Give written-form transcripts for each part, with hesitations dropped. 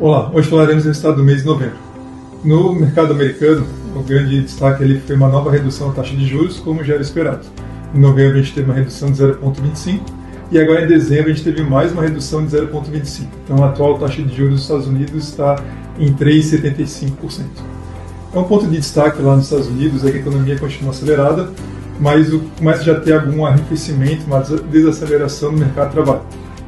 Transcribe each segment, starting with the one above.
Olá, hoje falaremos do resultado do mês de novembro. No mercado americano, o grande destaque ali foi uma nova redução da taxa de juros, como já era esperado. Em novembro a gente teve uma redução de 0,25 e agora em dezembro a gente teve mais uma redução de 0,25. Então a atual taxa de juros dos Estados Unidos está em 3,75%. Um ponto de destaque lá nos Estados Unidos é que a economia continua acelerada, mas começa já a ter algum arrefecimento, uma desaceleração no mercado de trabalho.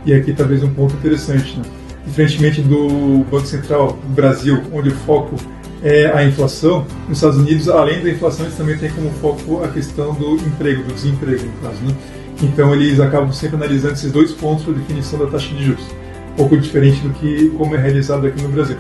E aqui talvez um ponto interessante, né? Diferentemente do Banco Central do Brasil, onde o foco é a inflação, nos Estados Unidos, além da inflação, eles também têm como foco a questão do emprego, do desemprego, no caso, né? Então, eles acabam sempre analisando esses dois pontos para a definição da taxa de juros, um pouco diferente do que como é realizado aqui no Brasil.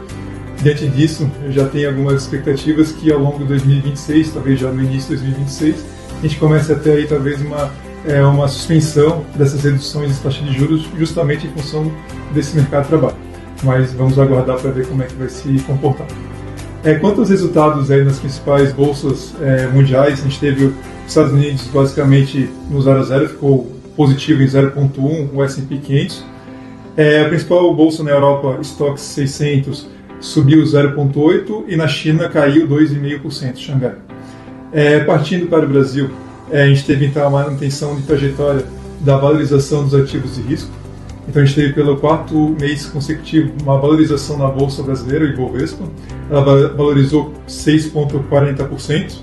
Diante disso, eu já tenho algumas expectativas que ao longo de 2026, talvez já no início de 2026, a gente comece a ter aí talvez uma suspensão dessas reduções de taxa de juros justamente em função desse mercado de trabalho. Mas vamos aguardar para ver como é que vai se comportar. Quanto aos resultados aí nas principais bolsas mundiais, a gente teve os Estados Unidos basicamente no 0 a 0, ficou positivo em 0,1, o S&P 500. A principal bolsa na Europa, Stoxx 600, subiu 0,8 e na China caiu 2,5%, Xangai. Partindo para o Brasil, a gente teve então a manutenção de trajetória da valorização dos ativos de risco. Então a gente teve pelo quarto mês consecutivo uma valorização na Bolsa Brasileira, o Ibovespa. Ela valorizou 6,40%.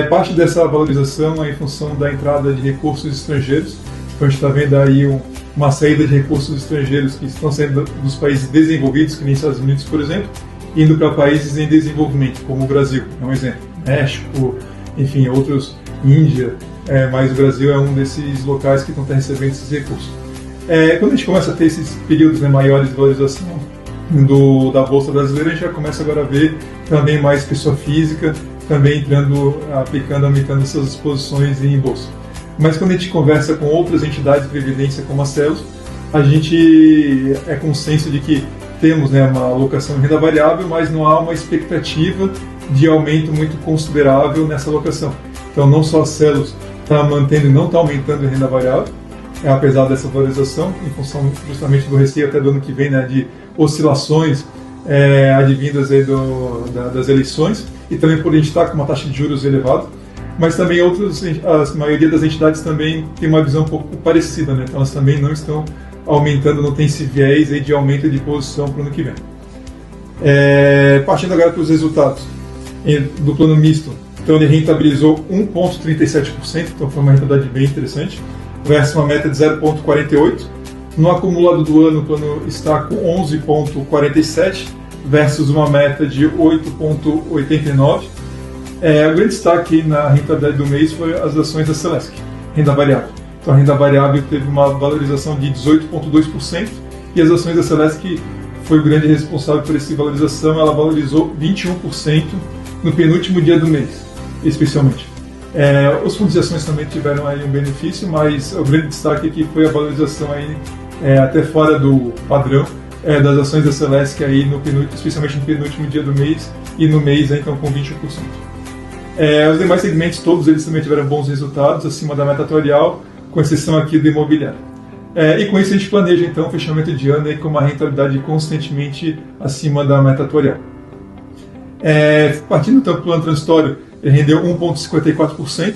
Parte dessa valorização é em função da entrada de recursos estrangeiros. Então a gente está vendo aí uma saída de recursos estrangeiros que estão saindo dos países desenvolvidos, que nem Estados Unidos, por exemplo, indo para países em desenvolvimento, como o Brasil, é um exemplo. México, enfim, outros, Índia, mas o Brasil é um desses locais que estão recebendo esses recursos. Quando a gente começa a ter esses períodos maiores de valorização da Bolsa Brasileira, a gente já começa agora a ver também mais pessoa física, também entrando, aplicando, aumentando suas exposições em bolsa. Mas quando a gente conversa com outras entidades de previdência como a Celos, a gente é consenso de que temos uma alocação em renda variável, mas não há uma expectativa de aumento muito considerável nessa alocação. Então não só a Celos está mantendo e não está aumentando a renda variável, apesar dessa valorização, em função justamente do receio até do ano que vem, de oscilações advindas aí das eleições, e também por a gente estar com uma taxa de juros elevada, mas também a maioria das entidades também tem uma visão um pouco parecida, né? Então elas também não estão aumentando, não tem esse viés aí de aumento de posição para o ano que vem. Partindo agora para os resultados do plano misto, então ele rentabilizou 1,37%, então foi uma rentabilidade bem interessante, versus uma meta de 0,48%. No acumulado do ano, o plano está com 11,47% versus uma meta de 8,89%. O grande destaque na rentabilidade do mês foi as ações da Celesc, renda variável. Então a renda variável teve uma valorização de 18,2% e as ações da Celesc foi o grande responsável por essa valorização. Ela valorizou 21% no penúltimo dia do mês, especialmente. Os fundos de ações também tiveram aí um benefício, mas o grande destaque aqui foi a valorização aí, até fora do padrão das ações da Celesc, aí especialmente no penúltimo dia do mês e no mês então com 21%. Os demais segmentos, todos eles também tiveram bons resultados, acima da meta atuarial, com exceção aqui do imobiliário. E com isso a gente planeja então o fechamento de ano aí com uma rentabilidade constantemente acima da meta atuarial. Partindo então do plano transitório, ele rendeu 1,54%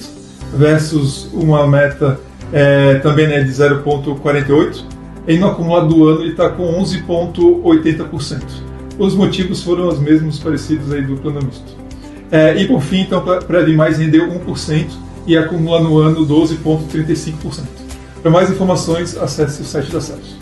versus uma meta também de 0,48%. E no acumulado do ano ele está com 11,80%. Os motivos foram os mesmos parecidos aí do plano misto. E por fim, então, para mais rendeu 1% e acumula no ano 12,35%. Para mais informações, acesse o site da Celos.